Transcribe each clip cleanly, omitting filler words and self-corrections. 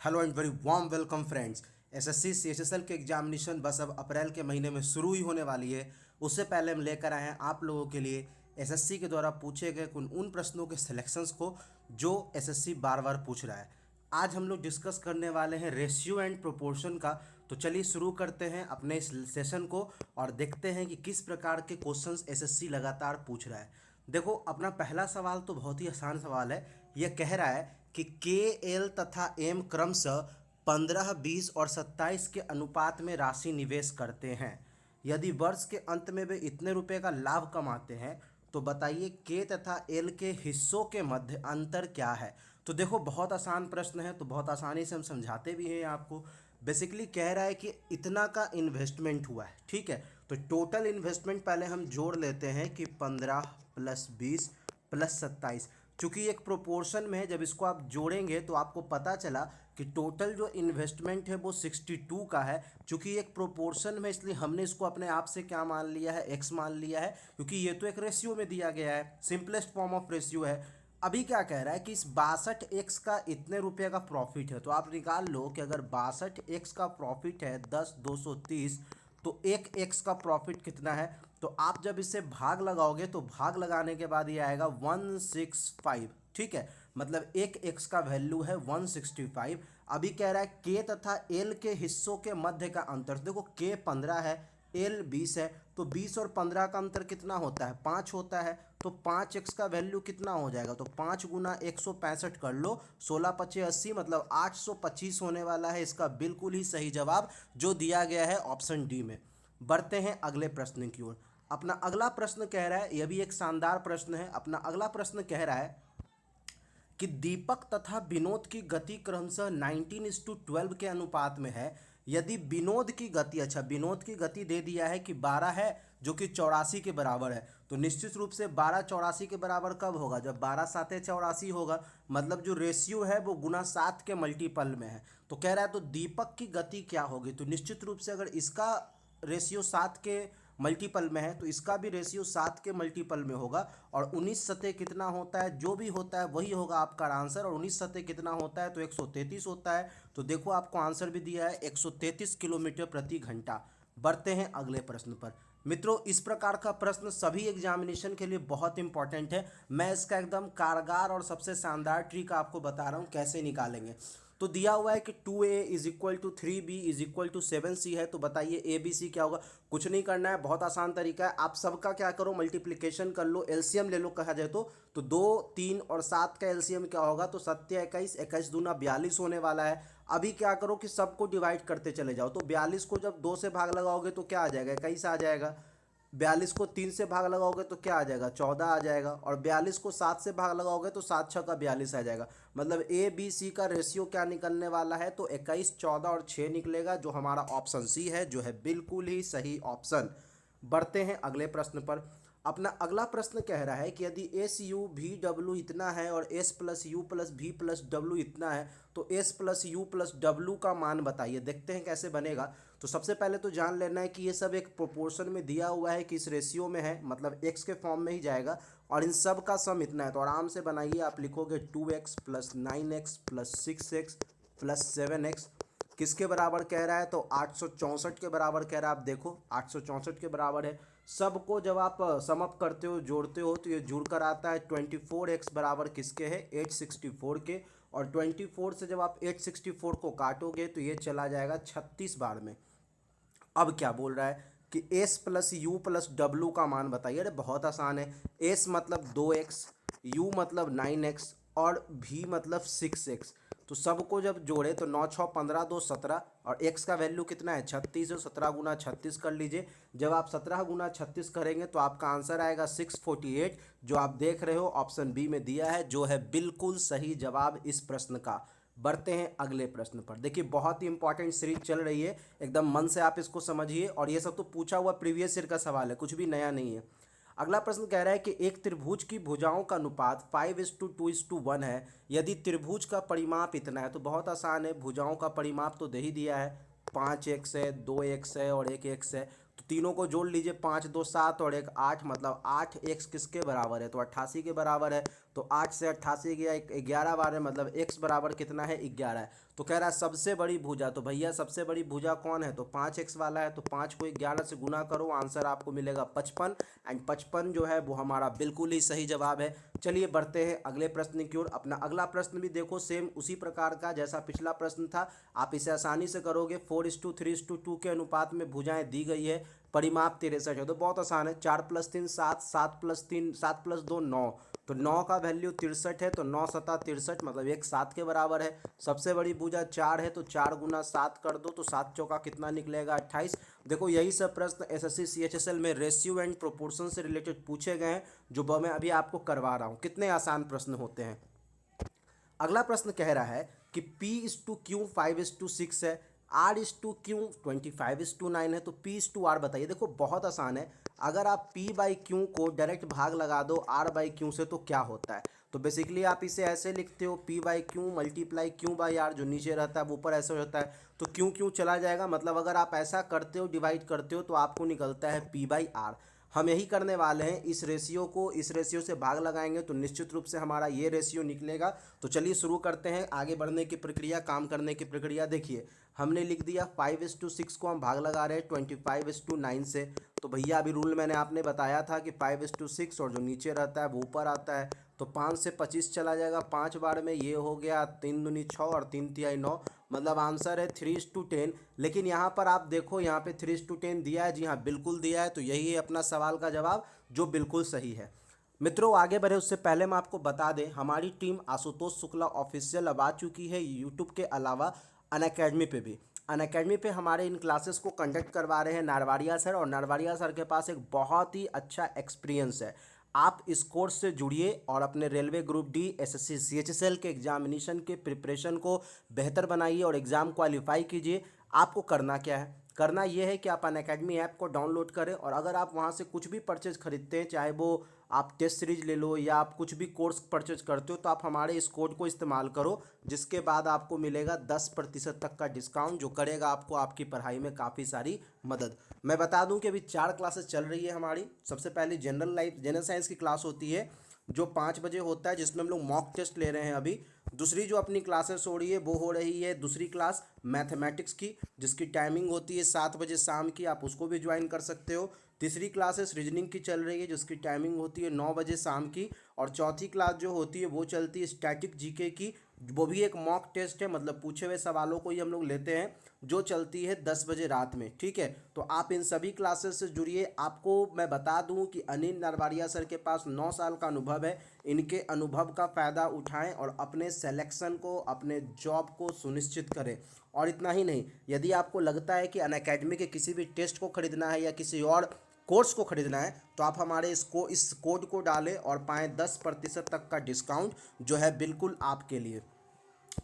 Hello and very warm welcome friends. SSC CHSL के examination बस अब अप्रैल के महीने में शुरू ही होने वाली है। उससे पहले हम लेकर आए हैं आप लोगों के लिए एसएससी के द्वारा पूछे गए उन प्रश्नों के सिलेक्शंस को जो एसएससी बार बार पूछ रहा है। आज हम लोग डिस्कस करने वाले हैं रेशियो एंड प्रोपोर्शन का। तो चलिए शुरू करते हैं अपने इस सेशन को और देखते हैं कि किस प्रकार के क्वेश्चंस एसएससी लगातार पूछ रहा है। देखो, अपना पहला सवाल तो बहुत ही आसान सवाल है। यह कह रहा है कि के एल तथा एम क्रमशः 15, 20 और 27 के अनुपात में राशि निवेश करते हैं। यदि वर्ष के अंत में वे इतने रुपए का लाभ कमाते हैं तो बताइए के तथा एल के हिस्सों के मध्य अंतर क्या है। तो देखो, बहुत आसान प्रश्न है, तो बहुत आसानी से हम समझाते भी हैं आपको। बेसिकली कह रहा है कि इतना का इन्वेस्टमेंट हुआ है, ठीक है। तो टोटल इन्वेस्टमेंट पहले हम जोड़ लेते हैं कि 15 + 20 + 27। चूँकि एक प्रोपोर्शन में है, जब इसको आप जोड़ेंगे तो आपको पता चला कि टोटल जो इन्वेस्टमेंट है वो 62 का है। चूँकि एक प्रोपोर्शन में, इसलिए हमने इसको अपने आप से क्या मान लिया है, एक्स मान लिया है, क्योंकि ये तो एक रेशियो में दिया गया है, सिंपलेस्ट फॉर्म ऑफ रेशियो है। अभी क्या कह रहा है कि इस 62x का इतने रुपये का प्रॉफिट है। तो आप निकाल लो कि अगर 62x का प्रॉफिट है 10/230, तो एक एक्स का प्रॉफिट कितना है। तो आप जब इससे भाग लगाओगे तो भाग लगाने के बाद ये आएगा 165, ठीक है। मतलब एक एक्स का वैल्यू है 165। अभी कह रहा है के तथा एल के हिस्सों के मध्य का अंतर। देखो, के 15 है, एल 20 है, तो 20 और 15 का अंतर कितना होता है, 5 होता है। तो 5x का वैल्यू कितना हो जाएगा, तो 5 गुना 165 कर लो, 16×5 = 80, मतलब 825 होने वाला है इसका बिल्कुल ही सही जवाब, जो दिया गया है ऑप्शन डी में। बढ़ते हैं अगले प्रश्न की ओर। अपना अगला प्रश्न कह रहा है, यह भी एक शानदार प्रश्न है। अपना अगला प्रश्न कह रहा है कि दीपक तथा विनोद की गति क्रमशः 19:12 के अनुपात में है। यदि विनोद की गति, अच्छा विनोद की गति दे दिया है कि 12 है, जो कि 84 के बराबर है। तो निश्चित रूप से 12 84 के बराबर कब होगा, जब 12 7 84 होगा। मतलब जो रेशियो है वो गुना 7 के मल्टीपल में है। तो कह रहा है तो दीपक की गति क्या होगी। तो निश्चित रूप से अगर इसका रेशियो 7 के मल्टीपल में है तो इसका भी रेशियो 7 के मल्टीपल में होगा। और 19 सतह कितना होता है, जो भी होता है वही होगा आपका आंसर। और 19 सतह कितना होता है, तो 133 होता है। तो देखो, आपको आंसर भी दिया है 133 किलोमीटर प्रति घंटा। बढ़ते हैं अगले प्रश्न पर। मित्रों, इस प्रकार का प्रश्न सभी एग्जामिनेशन के लिए बहुत इंपॉर्टेंट है। मैं इसका एकदम कारगर और सबसे शानदार ट्रिक आपको बता रहा हूँ कैसे निकालेंगे। तो दिया हुआ है कि 2a = 3b = 7c है। तो बताइए ए बी सी क्या होगा। कुछ नहीं करना है, बहुत आसान तरीका है। आप सबका क्या करो, मल्टीप्लिकेशन कर लो, एलसीएम ले लो कहा जाए तो 2 3 और 7 का एलसीएम क्या होगा, तो 7 × 21, 21 दूना 42 होने वाला है। अभी क्या करो कि सबको डिवाइड करते चले जाओ। तो 42 को जब 2 से भाग लगाओगे तो क्या आ जाएगा, 21 आ जाएगा। 42 को 3 से भाग लगाओगे तो क्या आ जाएगा, 14 आ जाएगा। और 42 को 7 से भाग लगाओगे तो 7 6 का 42 आ जाएगा। मतलब ए बी सी का रेशियो क्या निकलने वाला है, तो 21, 14 और 6 निकलेगा, जो हमारा ऑप्शन सी है, जो है बिल्कुल ही सही ऑप्शन। बढ़ते हैं अगले प्रश्न पर। अपना अगला प्रश्न कह रहा है कि यदि एस यू वी डब्ल्यू इतना है और S plus U plus V plus W इतना है, तो S plus U plus W का मान बताइए। देखते हैं कैसे बनेगा। तो सबसे पहले तो जान लेना है कि ये सब एक प्रोपोर्शन में दिया हुआ है कि इस रेशियो में है, मतलब एक्स के फॉर्म में ही जाएगा। और इन सब का सम इतना है, तो आराम से बनाइए। आप लिखोगे 2x + 9x + 6x + 7x किसके बराबर कह रहा है, तो 864 के बराबर कह रहा है। आप देखो 864 के बराबर है। सबको जब आप सम अप करते हो, जोड़ते हो, तो ये जुड़ कर आता है 24x बराबर किसके है, 864 के। और 24 से जब आप 864 को काटोगे तो ये चला जाएगा 36 बार में। अब क्या बोल रहा है कि s + u + w का मान बताइए। अरे बहुत आसान है। s मतलब 2x, u मतलब 9x और v मतलब 6x। तो सबको जब जोड़े तो 9 6 15 2 17 और x का वैल्यू कितना है, 36 है। 17 गुना 36 कर लीजिए। जब आप 17 गुना 36 करेंगे तो आपका आंसर आएगा 648, जो आप देख रहे हो ऑप्शन बी में दिया है, जो है बिल्कुल सही जवाब इस प्रश्न का। बढ़ते हैं अगले प्रश्न पर। देखिए, बहुत ही इंपॉर्टेंट सीरीज चल रही है, एकदम मन से आप इसको समझिए। और ये सब तो पूछा हुआ प्रीवियस ईयर का सवाल है, कुछ भी नया नहीं है। अगला प्रश्न कह रहा है कि एक त्रिभुज की भुजाओं का अनुपात 5:2:1 है। यदि त्रिभुज का परिमाप इतना है, तो बहुत आसान है, भुजाओं का परिमाप तो दे ही दिया है। 5x है, 2x है और 1x है। तो तीनों को जोड़ लीजिए, 5 2 7 और 1 8, मतलब 8x किसके बराबर है, तो 88 के बराबर है। तो 8 से 88 गया, 11 बार है, मतलब x बराबर कितना है 11 है। तो कह रहा है सबसे बड़ी भुजा, तो भैया सबसे बड़ी भुजा कौन है, तो 5x वाला है। तो 5 को 11 से गुना करो, आंसर आपको मिलेगा 55 एंड 55 जो है वो हमारा बिल्कुल ही सही जवाब है। चलिए बढ़ते हैं अगले प्रश्न की ओर। अपना अगला प्रश्न भी देखो सेम उसी प्रकार का जैसा पिछला प्रश्न था, आप इसे आसानी से करोगे। 4:3:2 के अनुपात में भुजाएं दी गई है, परिमाप 63 है। तो बहुत आसान है, 4+3 7, 7+3 7+2 9, तो 9 का वैल्यू 63 है, तो 9 सता 63 मतलब एक 7 के बराबर है। सबसे बड़ी भुजा 4 है, तो 4 गुना 7 कर दो, तो 7 चौका कितना निकलेगा 28। देखो यही सब प्रश्न एसएससी सीएचएसएल में रेशियो एंड प्रोपोर्शन से रिलेटेड पूछे गए हैं, जो मैं अभी आपको करवा रहा हूँ। कितने आसान प्रश्न होते हैं। अगला प्रश्न कह रहा है कि P/Q 5:6 है, R/Q 25:9 है, तो P/R बताइए। देखो बहुत आसान है, अगर आप P/Q को डायरेक्ट भाग लगा दो R/Q से तो क्या होता है, तो बेसिकली आप इसे ऐसे लिखते हो P/Q मल्टीप्लाई Q/R, जो नीचे रहता है वो ऊपर ऐसे हो जाता है, तो Q चला जाएगा। मतलब अगर आप ऐसा करते हो, डिवाइड करते हो, तो आपको निकलता है P/R। हम यही करने वाले हैं, इस रेशियो को इस रेशियो से भाग लगाएंगे तो निश्चित रूप से हमारा ये रेशियो निकलेगा। तो चलिए शुरू करते हैं आगे बढ़ने की प्रक्रिया, काम करने की प्रक्रिया। देखिए हमने लिख दिया 5:6 को हम भाग लगा रहे हैं 25:9 से। तो भैया अभी रूल मैंने आपने बताया था कि 5:6 और जो नीचे रहता है वो ऊपर आता है, तो 5 से 25 चला जाएगा 5 बार में, ये हो गया 3 दूनी 6 और 3 तिहाई 9, मतलब आंसर है 3:10। लेकिन यहाँ पर आप देखो, यहाँ पे 3:10 दिया है, जी हाँ बिल्कुल दिया है, तो यही है अपना सवाल का जवाब जो बिल्कुल सही है। मित्रों आगे बढ़े उससे पहले मैं आपको बता दें, हमारी टीम आशुतोष शुक्ला ऑफिशियल अब आ चुकी है यूट्यूब के अलावा अनअकैडमी पे भी। अनअकैडमी पे हमारे इन क्लासेस को कंडक्ट करवा रहे हैं नारवाड़िया सर, और नारवाड़िया सर के पास एक बहुत ही अच्छा एक्सपीरियंस है। आप इस कोर्स से जुड़िए और अपने railway group D SSC CHSL के एग्जामिनेशन के प्रिपरेशन को बेहतर बनाइए और एग्ज़ाम क्वालिफाई कीजिए। आपको करना क्या है, करना यह है कि आप अनअकैडमी ऐप को डाउनलोड करें, और अगर आप वहां से कुछ भी परचेज खरीदते हैं, चाहे वो आप टेस्ट सीरीज ले लो या आप कुछ भी कोर्स परचेज करते हो, तो आप हमारे इस कोड को इस्तेमाल करो, जिसके बाद आपको मिलेगा 10% तक का डिस्काउंट, जो करेगा आपको आपकी पढ़ाई में काफ़ी सारी मदद। मैं बता दूं कि अभी 4 क्लासेस चल रही है हमारी। सबसे पहले जनरल साइंस की क्लास होती है जो 5 बजे होता है, जिसमें हम लोग मॉक टेस्ट ले रहे हैं अभी। दूसरी जो अपनी क्लासेस हो रही है वो हो रही है दूसरी क्लास मैथमेटिक्स की, जिसकी टाइमिंग होती है 7 बजे शाम की, आप उसको भी ज्वाइन कर सकते हो। तीसरी क्लासेस रीजनिंग की चल रही है, जिसकी टाइमिंग होती है 9 बजे शाम की। और चौथी क्लास जो होती है वो चलती है स्टैटिक जीके की, वो भी एक मॉक टेस्ट है, मतलब पूछे हुए सवालों को ही हम लोग लेते हैं, जो चलती है 10 बजे रात में। ठीक है, तो आप इन सभी क्लासेस से जुड़िए। आपको मैं बता दूं कि अनिल नरवारिया सर के पास 9 साल का अनुभव है, इनके अनुभव का फ़ायदा उठाएं और अपने सेलेक्शन को, अपने जॉब को सुनिश्चित करें। और इतना ही नहीं, यदि आपको लगता है कि अनअकैडमी के किसी भी टेस्ट को खरीदना है या किसी और कोर्स को खरीदना है, तो आप हमारे इस कोड को डालें और पाएँ 10% तक का डिस्काउंट, जो है बिल्कुल आपके लिए।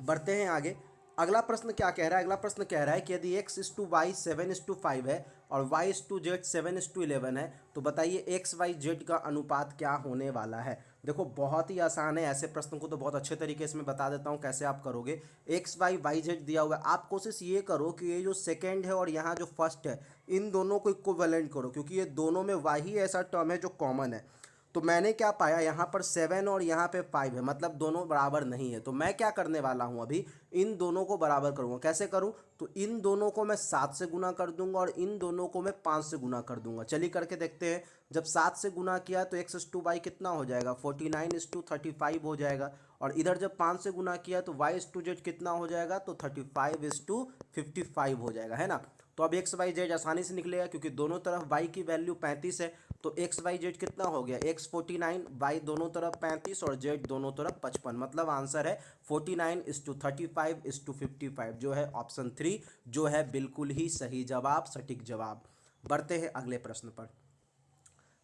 बढ़ते हैं आगे। अगला प्रश्न क्या कह रहा है, अगला प्रश्न कह रहा है कि यदि x/y 7:5 है और y/z 7:11 है, तो बताइए x/y/z का अनुपात क्या होने वाला है। देखो बहुत ही आसान है, ऐसे प्रश्न को तो बहुत अच्छे तरीके से मैं बता देता हूँ कैसे आप करोगे। x/y/z दिया हुआ है, आप कोशिश ये करो कि ये जो सेकेंड है और यहाँ जो फर्स्ट है, इन दोनों को इक्विवेलेंट करो, क्योंकि ये दोनों में वही ऐसा टर्म है जो कॉमन है। तो मैंने क्या पाया, यहाँ पर 7 और यहाँ पे 5 है, मतलब दोनों बराबर नहीं है। तो मैं क्या करने वाला हूँ, अभी इन दोनों को बराबर करूँगा। कैसे करूँ, तो इन दोनों को मैं 7 से गुना कर दूंगा और इन दोनों को मैं 5 से गुना कर दूंगा। चलिए करके देखते हैं। जब 7 से गुना किया तो x/y कितना हो जाएगा, 49:35 हो जाएगा। और इधर जब 5 से गुना किया तो y/z कितना हो जाएगा, तो 35:55 हो जाएगा, है ना। तो अब x/y/z आसानी से निकलेगा, क्योंकि दोनों तरफ y की वैल्यू 35 है, तो x/y/z कितना हो गया, x 49, y दोनों तरफ 35 और z दोनों तरफ 55, मतलब आंसर है 49:35:55, जो है ऑप्शन 3, जो है बिल्कुल ही सही जवाब, सटीक जवाब। बढ़ते हैं अगले प्रश्न पर।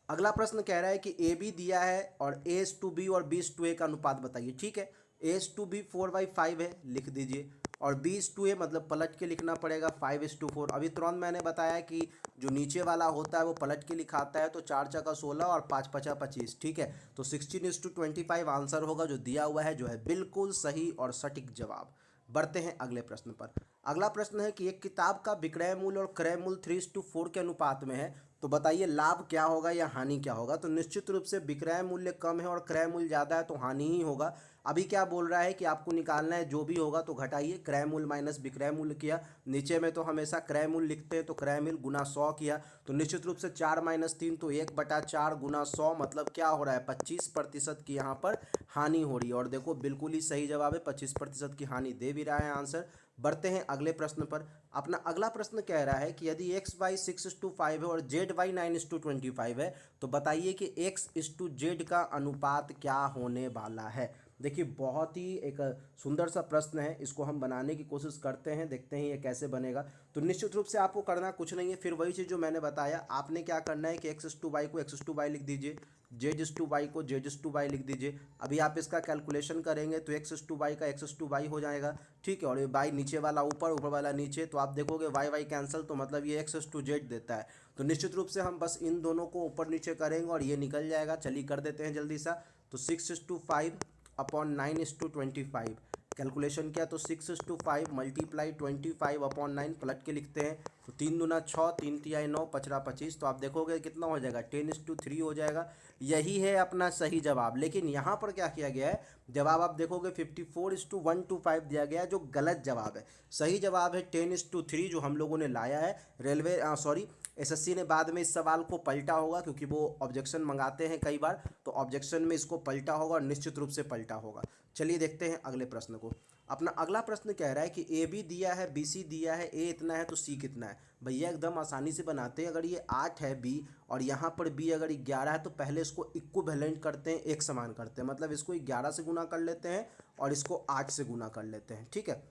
अगला प्रश्न कह रहा है कि ए बी दिया है और A/B और B/A का अनुपात बताइए। ठीक है, A/B 4/5 है, लिख दीजिए, और B/A मतलब पलट के लिखना पड़ेगा 5:4। अभी तुरंत मैंने बताया कि जो नीचे वाला होता है वो पलट के लिखाता है, तो 4 चका 16 और 5 पचा 25। ठीक है, तो 16:25 आंसर होगा जो दिया हुआ है, जो है बिल्कुल सही और सटीक जवाब। बढ़ते हैं अगले प्रश्न पर। अगला प्रश्न है कि एक किताब का विक्रय मूल्य और क्रय मूल्य 3:4 के अनुपात में है, तो बताइए लाभ क्या होगा या हानि क्या होगा। तो निश्चित रूप से विक्रय मूल्य कम है और क्रय मूल्य ज़्यादा है तो हानि ही होगा। अभी क्या बोल रहा है कि आपको निकालना है जो भी होगा, तो घटाइए, क्रय मूल्य माइनस विक्रय मूल्य किया, नीचे में तो हमेशा क्रय मूल्य लिखते हैं तो क्रय मूल्य गुना 100 किया, तो निश्चित रूप से 4 - 3 तो 1/4 गुना 100 मतलब क्या हो रहा है 25% की यहाँ पर हानि हो रही है। और देखो बिल्कुल ही सही जवाब है, 25% की हानि दे भी रहा है आंसर। बढ़ते हैं अगले प्रश्न पर। अपना अगला प्रश्न कह रहा है कि यदि एक्स वाई 6:5 है और जेड वाई 9:25 है, तो बताइए कि x:z का अनुपात क्या होने वाला है। देखिए बहुत ही एक सुंदर सा प्रश्न है, इसको हम बनाने की कोशिश करते हैं, देखते हैं ये कैसे बनेगा। तो निश्चित रूप से आपको करना कुछ नहीं है, फिर वही चीज़ जो मैंने बताया, आपने क्या करना है कि x:y को x:y लिख दीजिए, z:y को z:y लिख दीजिए। अभी आप इसका कैलकुलेशन करेंगे तो x:y का x:y हो जाएगा, ठीक है, और ये y नीचे वाला ऊपर, ऊपर वाला नीचे, तो आप देखोगे y y कैंसिल, तो मतलब ये x:z देता है। तो निश्चित रूप से हम बस इन दोनों को ऊपर नीचे करेंगे और ये निकल जाएगा। चलिए कर देते हैं जल्दी सा। तो 6:5/9:25 कैलकुलेशन किया तो 6:5 मल्टीप्लाई 25/9 पलट के लिखते हैं, तो 3 दूना 6, 3 तिहाई 9, 5 25, तो आप देखोगे कितना हो जाएगा 10:3 हो जाएगा। यही है अपना सही जवाब। लेकिन यहाँ पर क्या किया गया है, जवाब आप देखोगे 54:125 दिया गया है, जो गलत जवाब है। सही जवाब है 10:3 जो हम लोगों ने लाया है। रेलवे सॉरी एसएससी ने बाद में इस सवाल को पलटा होगा, क्योंकि वो ऑब्जेक्शन मंगाते हैं कई बार, तो ऑब्जेक्शन में इसको पलटा होगा और निश्चित रूप से पलटा होगा। चलिए देखते हैं अगले प्रश्न को। अपना अगला प्रश्न कह रहा है कि ए बी दिया है, बी सी दिया है, ए इतना है तो सी कितना है। भैया एकदम आसानी से बनाते हैं। अगर ये 8 है बी और यहाँ पर बी अगर 11 है, तो पहले इसको इक्विवेलेंट करते हैं, एक समान करते हैं, मतलब इसको 11 से गुना कर लेते हैं और इसको 8 से गुना कर लेते हैं, ठीक है।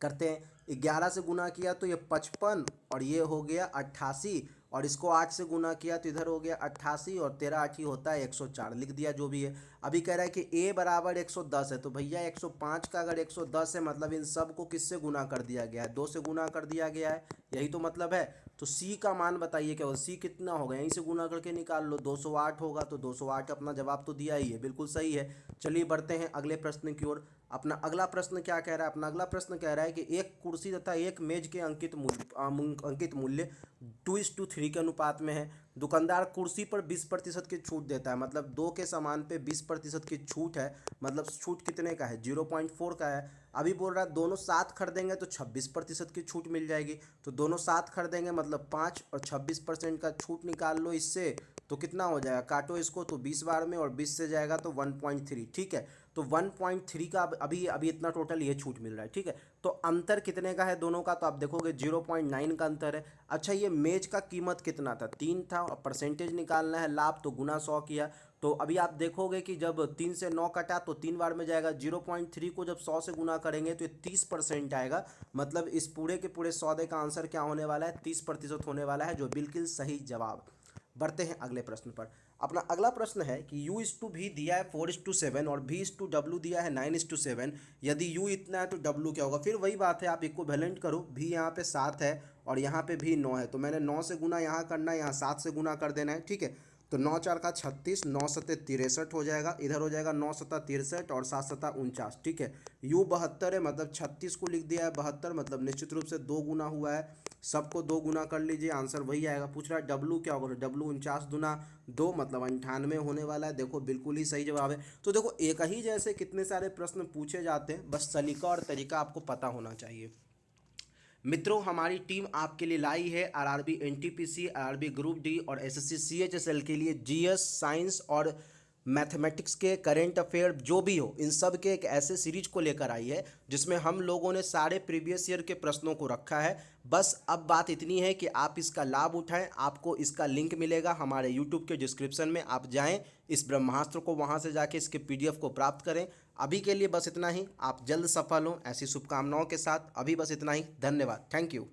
करते हैं, 11 से गुना किया तो ये 55 और ये हो गया 88, और इसको 8 से गुना किया तो इधर हो गया 88 और 13 8 होता है 104, लिख दिया जो भी है। अभी कह रहा है कि a बराबर 110 है, तो भैया 105 का अगर 110 है मतलब इन सब को किससे गुना कर दिया गया है, 2 से गुना कर दिया गया है, यही तो मतलब है। तो c का मान बताइए क्या होगा, c कितना होगा, यहीं से गुना करके निकाल लो, 208 होगा, तो 208 अपना जवाब तो दिया ही है, बिल्कुल सही है। चलिए बढ़ते हैं अगले प्रश्न की ओर। अपना अगला प्रश्न क्या कह रहा है, अपना अगला प्रश्न कह रहा है कि एक कुर्सी तथा एक मेज के अंकित मूल्य 2:3 के अनुपात में है। दुकानदार कुर्सी पर 20% की छूट देता है, मतलब 2 के सामान पे 20% की छूट है, मतलब छूट कितने का है 0.4 का है। अभी बोल रहा है दोनों साथ खरीदेंगे तो 26% की छूट मिल जाएगी, तो दोनों साथ खरीदेंगे मतलब 5 और 26% का छूट निकाल लो इससे, तो कितना हो जाएगा, काटो इसको, तो 20 बार में और 20 से जाएगा तो 1.3, ठीक है। तो 1.3 का अभी अभी इतना टोटल ये छूट मिल रहा है, ठीक है। तो अंतर कितने का है दोनों का, तो आप देखोगे 0.9 का अंतर है। अच्छा ये मेज का कीमत कितना था, 3 था, और परसेंटेज निकालना है लाभ, तो गुना 100 किया। तो अभी आप देखोगे कि जब 3 से 9 कटा तो 3 बार में जाएगा, 0.3 को जब 100 से गुना करेंगे तो ये 30% आएगा, मतलब इस पूरे के पूरे सौदे का आंसर क्या होने वाला है, 30% होने वाला है, जो बिल्कुल सही जवाब। बढ़ते हैं अगले प्रश्न पर। अपना अगला प्रश्न है कि u:v दिया है 4:7 और v:w दिया है 9:7। यदि u इतना है तो w क्या होगा। फिर वही बात है, आप इक्विवेलेंट करो, v यहाँ पे 7 है और यहाँ पे भी 9 है, तो मैंने 9 से गुना यहाँ करना है, यहाँ 7 से गुना कर देना है, ठीक है। तो 9 4 का 36, 9 7 63 हो जाएगा, इधर हो जाएगा 9 7 63 और 7 7 49, ठीक है। u 72 है, मतलब 36 को लिख दिया है 72, मतलब निश्चित रूप से 2 गुना हुआ है, सबको 2 गुना कर लीजिए, आंसर वही आएगा। पूछ रहा है डब्लू क्या होगा, डब्लू 49 दूना 2 मतलब 98 होने वाला है। देखो बिल्कुल ही सही जवाब है। तो देखो एक ही जैसे कितने सारे प्रश्न पूछे जाते हैं, बस सलीका और तरीका आपको पता होना चाहिए। मित्रों हमारी टीम आपके लिए लाई है RRB NTPC, RRB group D और एसएससी सीएचएसएल के लिए जीएस, साइंस और मैथमेटिक्स के करेंट अफेयर जो भी हो, इन सब के एक ऐसे सीरीज को लेकर आई है जिसमें हम लोगों ने सारे प्रीवियस ईयर के प्रश्नों को रखा है। बस अब बात इतनी है कि आप इसका लाभ उठाएं। आपको इसका लिंक मिलेगा हमारे यूट्यूब के डिस्क्रिप्शन में, आप जाएं इस ब्रह्मास्त्र को, वहां से जाके इसके पीडीएफ को प्राप्त करें। अभी के लिए बस इतना ही, आप जल्द सफल हों ऐसी शुभकामनाओं के साथ। अभी बस इतना ही, धन्यवाद, थैंक यू।